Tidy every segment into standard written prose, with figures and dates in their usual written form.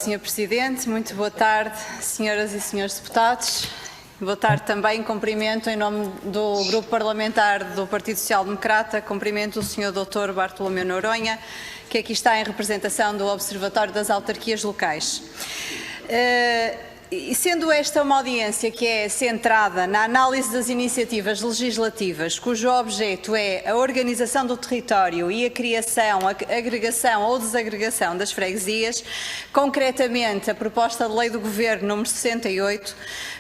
Sr. Presidente, muito boa tarde, senhoras e senhores deputados. Boa tarde também, cumprimento em nome do Grupo Parlamentar do Partido Social Democrata, cumprimento o Sr. Dr. Bartolomeu Noronha, que aqui está em representação do Observatório das Autarquias Locais. E sendo esta uma audiência que é centrada na análise das iniciativas legislativas, cujo objeto é a organização do território e a criação, a agregação ou desagregação das freguesias, concretamente a proposta de lei do Governo número 68,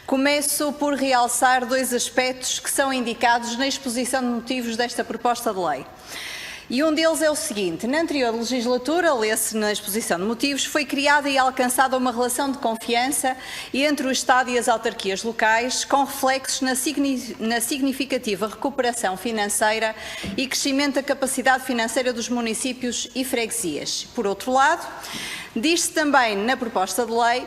começo por realçar dois aspectos que são indicados na exposição de motivos desta proposta de lei. E um deles é o seguinte: na anterior legislatura, lê-se na exposição de motivos, foi criada e alcançada uma relação de confiança entre o Estado e as autarquias locais, com reflexos na significativa recuperação financeira e crescimento da capacidade financeira dos municípios e freguesias. Por outro lado, diz-se também na proposta de lei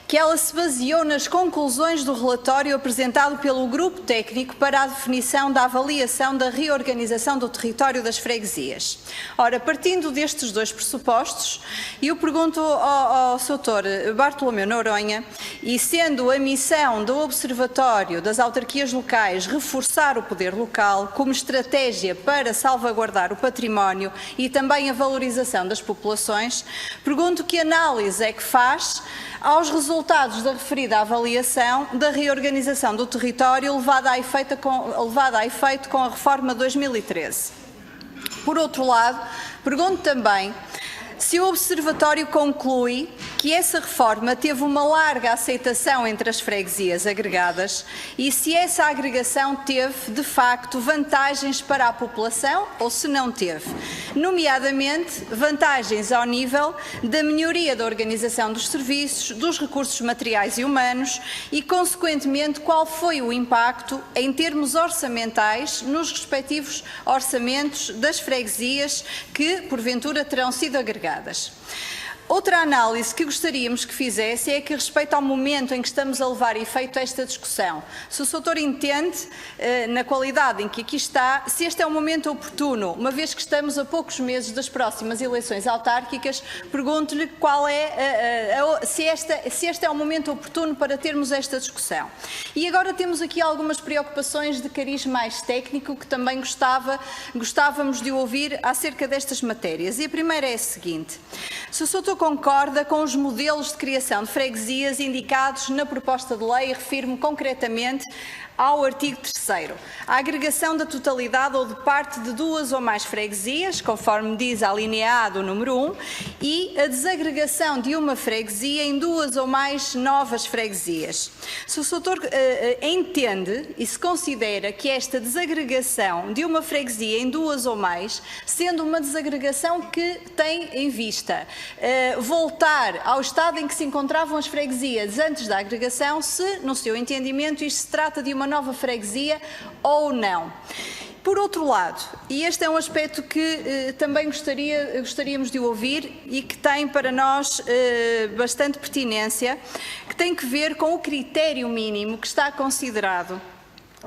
que ela se baseou nas conclusões do relatório apresentado pelo Grupo Técnico para a definição da avaliação da reorganização do território das freguesias. Ora, partindo destes dois pressupostos, eu pergunto ao Sr. Bartolomeu Noronha, e sendo a missão do Observatório das Autarquias Locais reforçar o poder local como estratégia para salvaguardar o património e também a valorização das populações, pergunto que análise é que faz aos resultados da referida avaliação da reorganização do território levada a efeito com a reforma de 2013. Por outro lado, pergunto também se o Observatório conclui que essa reforma teve uma larga aceitação entre as freguesias agregadas e se essa agregação teve, de facto, vantagens para a população ou se não teve, nomeadamente vantagens ao nível da melhoria da organização dos serviços, dos recursos materiais e humanos e, consequentemente, qual foi o impacto em termos orçamentais nos respectivos orçamentos das freguesias que, porventura, terão sido agregadas. Outra análise que gostaríamos que fizesse é que respeita ao momento em que estamos a levar efeito a esta discussão. Se o Sr. entende, na qualidade em que aqui está, se este é um momento oportuno, uma vez que estamos a poucos meses das próximas eleições autárquicas, pergunto-lhe qual é, se este é um momento oportuno para termos esta discussão. E agora temos aqui algumas preocupações de cariz mais técnico que também gostávamos de ouvir acerca destas matérias. E a primeira é a seguinte: se o Sr. concorda com os modelos de criação de freguesias indicados na proposta de lei, e refiro-me concretamente ao artigo 3º, a agregação da totalidade ou de parte de duas ou mais freguesias, conforme diz a linha A do número 1, e a desagregação de uma freguesia em duas ou mais novas freguesias. Se o Sr. entende e se considera que esta desagregação de uma freguesia em duas ou mais, sendo uma desagregação que tem em vista voltar ao estado em que se encontravam as freguesias antes da agregação, se, no seu entendimento, isto se trata de uma nova freguesia ou não. Por outro lado, e este é um aspecto que também gostaríamos de ouvir e que tem para nós bastante pertinência, que tem que ver com o critério mínimo que está considerado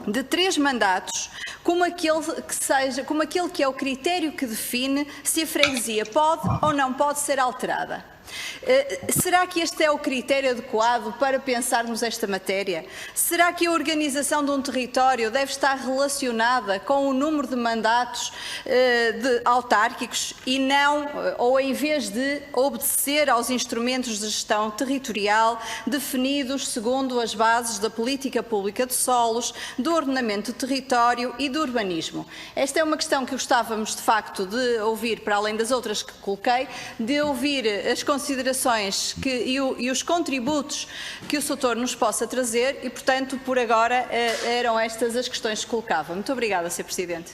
de 3 mandatos como aquele que é o critério que define se a freguesia pode ou não pode ser alterada. Será que este é o critério adequado para pensarmos esta matéria? Será que a organização de um território deve estar relacionada com o número de mandatos autárquicos e não, ou em vez de obedecer aos instrumentos de gestão territorial definidos segundo as bases da política pública de solos, do ordenamento do território e do urbanismo? Esta é uma questão que gostávamos, de facto, de ouvir, para além das outras que coloquei, de ouvir as considerações e os contributos que o Sr. nos possa trazer e, portanto, por agora eram estas as questões que colocava. Muito obrigada, Sr. Presidente.